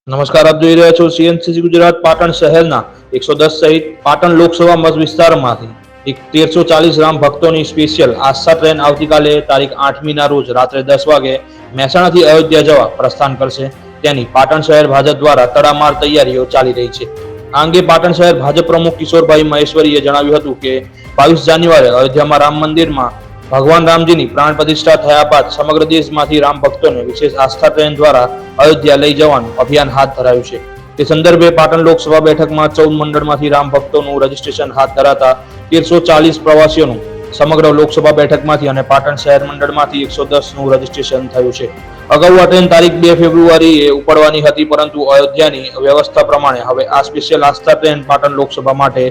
નમસ્કાર, આપ જોઈ રહ્યા છો સીએનસીસી ગુજરાત. પાટણ શહેરના 110 સહિત પાટણ લોકસભા મત વિસ્તારમાંથી 1340 રામ ભક્તોની સ્પેશિયલ આસ્થા ટ્રેન આવતીકાલે તારીખ 8મી ના રોજ રાત્રે 10 વાગે મહેસાણાથી અયોધ્યા જવા પ્રસ્થાન કરશે. તેની પાટણ શહેર ભાજપ દ્વારા તડામાર તૈયારીઓ ચાલી રહી છે. આ અંગે પાટણ શહેર ભાજપ પ્રમુખ કિશોરભાઈ મહેશ્વરીએ જણાવ્યું હતું કે 22 જાન્યુઆરીએ અયોધ્યામાં રામ મંદિરમાં ભગવાન રામજીની પ્રાણ પ્રતિષ્ઠા થયા બાદ સમગ્ર દેશમાંથી રામ ભક્તોને વિશેષ આસ્થા ટ્રેન દ્વારા અયોધ્યા લઈ જવાનું અભિયાન હાથ ધરાયું છે. તે સંદર્ભે પાટણ લોકસભા બેઠકમાં 14 મંડળમાંથી રામ ભક્તોનું રજીસ્ટ્રેશન હાથ ધરાતા 1340 પ્રવાસીઓનું સમગ્ર લોકસભા બેઠકમાંથી અને પાટણ શહેર મંડળમાંથી 110 નું રજીસ્ટ્રેશન થયું છે. અગાઉ આ ટ્રેન તારીખ 2 ફેબ્રુઆરીએ ઉપડવાની હતી, પરંતુ અયોધ્યાની વ્યવસ્થા પ્રમાણે હવે આ સ્પેશિયલ આસ્થા ટ્રેન પાટણ લોકસભા માટે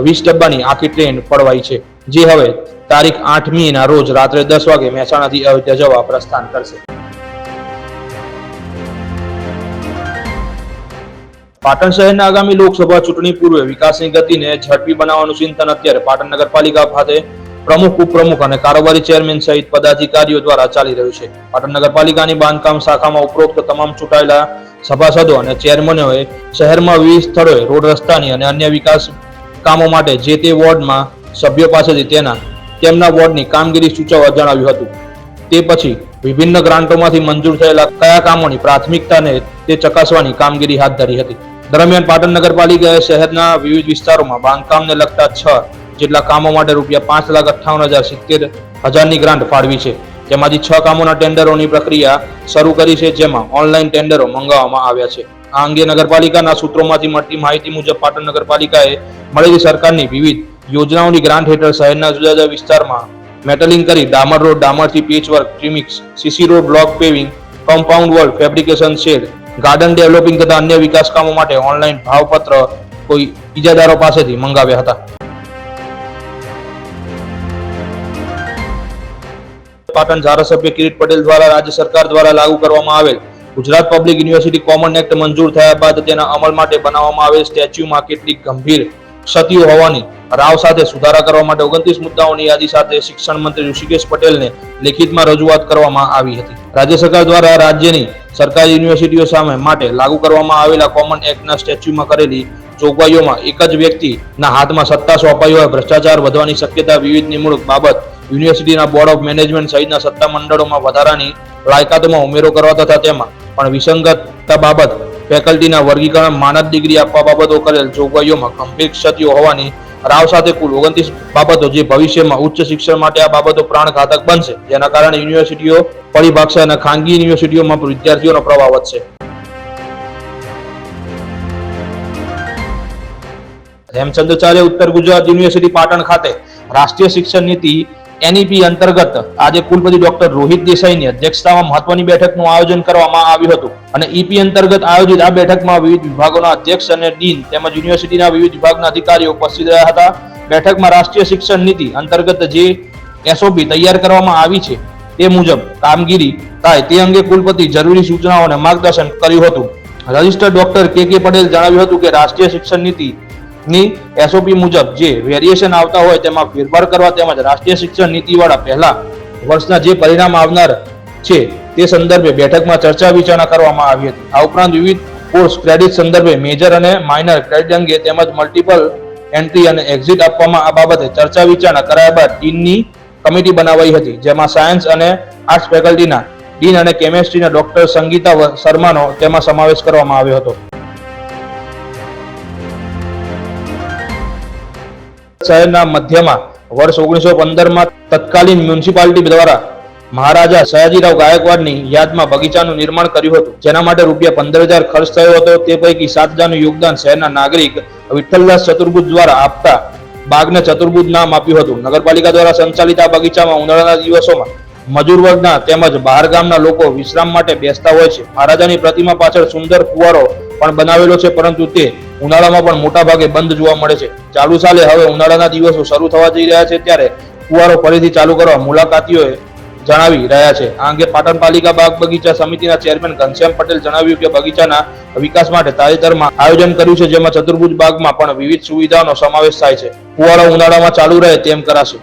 20 ડબ્બાની આખી ટ્રેન પડવાઈ છે, જે હવે તારીખ 8મી ના રોજ રાત્રે 10 વાગે મહેસાણાથી અયોધ્યા જવા પ્રસ્થાન કરશે. પાટણ શહેરના આગામી લોકસભા ચૂંટણી પૂર્વે વિકાસની ગતિને ઝડપી બનાવવાનું ચિંતન અત્યારે પાટણ નગરપાલિકા ખાતે પ્રમુખ, ઉપપ્રમુખ અને કારોબારી ચેરમેન સહિત પદાધિકારીઓ દ્વારા ચાલી રહ્યું છે. પાટણ નગરપાલિકાની બાંધકામ શાખામાં ઉપરોક્ત તમામ ચૂંટાયેલા સભાસદો અને ચેરમેનોએ શહેરમાં વિવિધ સ્થળોએ રોડ, રસ્તાની અને અન્ય વિકાસ કામો માટે જે તે વોર્ડમાં સભ્યો પાસેથી તેમના વોર્ડની કામગીરી સૂચવવા જણાવ્યું હતું. તે પછી વિભિન્ન ગ્રાન્ટોમાંથી મંજૂર થયેલા કયા કામોની પ્રાથમિકતાને તે ચકાસવાની કામગીરી હાથ ધરી હતી. દરમિયાન પાટણ નગરપાલિકાએ શહેરના વિવિધ વિસ્તારોમાં બાંધકામને લગતા 6 જેટલા કામો માટે ₹5,58,70,000 ની ગ્રાન્ટ ફાળવી છે. તેમાંથી 6 કામોના ટેન્ડરોની પ્રક્રિયા શરૂ કરી છે, જેમાં ઓનલાઈન ટેન્ડરો મંગાવવામાં આવ્યા છે. આ અંગે નગરપાલિકાના સૂત્રોમાંથી મળતી માહિતી મુજબ પાટણ નગરપાલિકાએ મળેલી સરકારની વિવિધ યોજનાઓની ગ્રાન્ટ હેઠળ શહેરના જુદા જુદા વિસ્તારમાં મેટલિંગ કરી ડામર રોડ, ડામરથી patchwork, trimix, CC road, block paving, compound wall, fabrication shed, garden developing તથા અન્ય વિકાસ કામો માટે ઓનલાઈન ભાવપત્ર કોઈ ઇજાદારો પાસેથી મંગાવ્યા હતા. પાટણ ધારાસભ્ય કિરીટ પટેલ દ્વારા રાજ્ય સરકાર દ્વારા લાગુ કરવામાં આવેલ Gujarat public university common act મંજૂર થયા બાદ તેના અમલ માટે બનાવવામાં આવેલ સ્ટેચ્યુમાં કેટલીક ગંભીર ક્ષતિઓ હોવાની રાવ સાથે સુધારા કરવા માટે 29 મુદ્દાઓની યાદી સાથે શિક્ષણ મંત્રી ઋષિકેશ પટેલને લેખિતમાં રજૂઆત કરવામાં આવી હતી. રાજ્ય સરકાર દ્વારા રાજ્યની સરકારી યુનિવર્સિટીઓ સામે માટે લાગુ કરવામાં આવેલા કોમન એક્ટના સ્ટેચ્યુમાં કરેલી જોગવાઈઓમાં એક જ વ્યક્તિના હાથમાં સત્તા સોંપાઈ હોય, ભ્રષ્ટાચાર વધવાની શક્યતા, વિવિધ નિમણૂક બાબત, યુનિવર્સિટીના બોર્ડ ઓફ મેનેજમેન્ટ સહિતના સત્તા મંડળોમાં વધારાની લાયકાતોમાં ઉમેરો કરવા તથા તેમાં પણ વિસંગતતા બાબત, ફેકલ્ટીના વર્ગીકરણ, માનદ ડિગ્રી આપવા બાબતો કરેલ જોગવાઈઓમાં ગંભીર ક્ષતિઓ હોવાની રાવ સાથે કુલ 29 બાબતો, જે ભવિષ્યમાં ઉચ્ચ શિક્ષણ માટે આ બાબતો પ્રાણઘાતક બનશે, જેના કારણે યુનિવર્સિટીઓ પડી ભાગશે અને ખાનગી યુનિવર્સિટીઓમાં વિદ્યાર્થીઓનો પ્રવાહ વધશે. હેમચંદ્રાચાર્ય ઉત્તર ગુજરાત યુનિવર્સિટી પાટણ ખાતે રાષ્ટ્રીય શિક્ષણ નીતિ NEP અંતર્ગત આજે કુલપતિ ડોક્ટર રોહિત દેસાઈની અધ્યક્ષતામાં મહત્વની બેઠકનું આયોજન કરવામાં આવ્યું હતું અને EP અંતર્ગત આયોજિત આ બેઠકમાં વિવિધ વિભાગોના અધ્યક્ષ અને ડીન તેમજ યુનિવર્સિટીના વિવિધ વિભાગના અધિકારીઓ ઉપસ્થિત રહ્યા હતા. બેઠકમાં રાષ્ટ્રીય શિક્ષણ નીતિ અંતર્ગત જે SOP તૈયાર કરવામાં આવી છે તે મુજબ કામગીરી થાય તે અંગે કુલપતિ જરૂરી સૂચનાઓ અને માર્ગદર્શન કર્યું હતું. રજિસ્ટર ડોક્ટર KK પટેલ જણાવ્યું હતું કે રાષ્ટ્રીય શિક્ષણ નીતિ ની SOP મુજબ જે વેરિએશન આવતા હોય તેમાં ફેરફાર કરવા તેમજ રાષ્ટ્રીય શિક્ષણ નીતિવાળા પહેલા વર્ષના જે પરિણામ આવનાર છે તે સંદર્ભે બેઠકમાં ચર્ચા વિચારણા કરવામાં આવી હતી. આ ઉપરાંત વિવિધ કોર્સ ક્રેડિટ સંદર્ભે મેજર અને માઇનર ક્રેડિટ અંગે તેમજ મલ્ટિપલ એન્ટ્રી અને એક્ઝિટ આપવામાં આ બાબતે ચર્ચા વિચારણા કરાયા બાદ ડીનની કમિટી બનાવાઈ હતી, જેમાં સાયન્સ અને આર્ટ્સ ફેકલ્ટીના ડીન અને કેમેસ્ટ્રીના ડોક્ટર સંગીતા શર્માનો તેમાં સમાવેશ કરવામાં આવ્યો હતો. શહેરના મધ્યમાં વર્ષ 1915માં તત્કાલીન મ્યુનિસિપાલિટી દ્વારા મહારાજા સયાજીરાવ ગાયકવાડની યાદમાં બગીચાનું નિર્માણ કર્યું હતું, જેના માટે ₹15,000 ખર્ચ થયો હતો. તે પૈકી 7,000 નું યોગદાન શહેરના નાગરિક વિઠ્ઠલદાસ ચતુર્ભુજ દ્વારા આપતા બાગને ચતુર્ભુજ નામ આપ્યું હતું. નગરપાલિકા દ્વારા સંચાલિત આ બગીચામાં ઉનાળાના દિવસોમાં મજૂર વર્ગના તેમજ બહાર ગામના લોકો વિશ્રામ માટે બેસતા હોય છે. મહારાજાની પ્રતિમા પાછળ સુંદર ફુવારો પણ બનાવેલો છે, પરંતુ તે ઉનાળામાં પણ મોટા ભાગે બંધ જોવા મળે છે. ચાલુ સાલે હવે ઉનાળાના દિવસો શરૂ થવા જઈ રહ્યા છે, ત્યારે ફુવારો ફરીથી ચાલુ કરવા મુલાકાતીઓએ જણાવી રહ્યા છે. આ અંગે પાટણ પાલિકા બાગ બગીચા સમિતિના ચેરમેન ઘનશ્યામ પટેલ જણાવ્યું કે બગીચાના વિકાસ માટે તાજેતરમાં આયોજન કર્યું છે, જેમાં ચતુર્ભુજ બાગમાં પણ વિવિધ સુવિધાઓનો સમાવેશ થાય છે. ફુવારો ઉનાળામાં ચાલુ રહે તેમ કરાશે.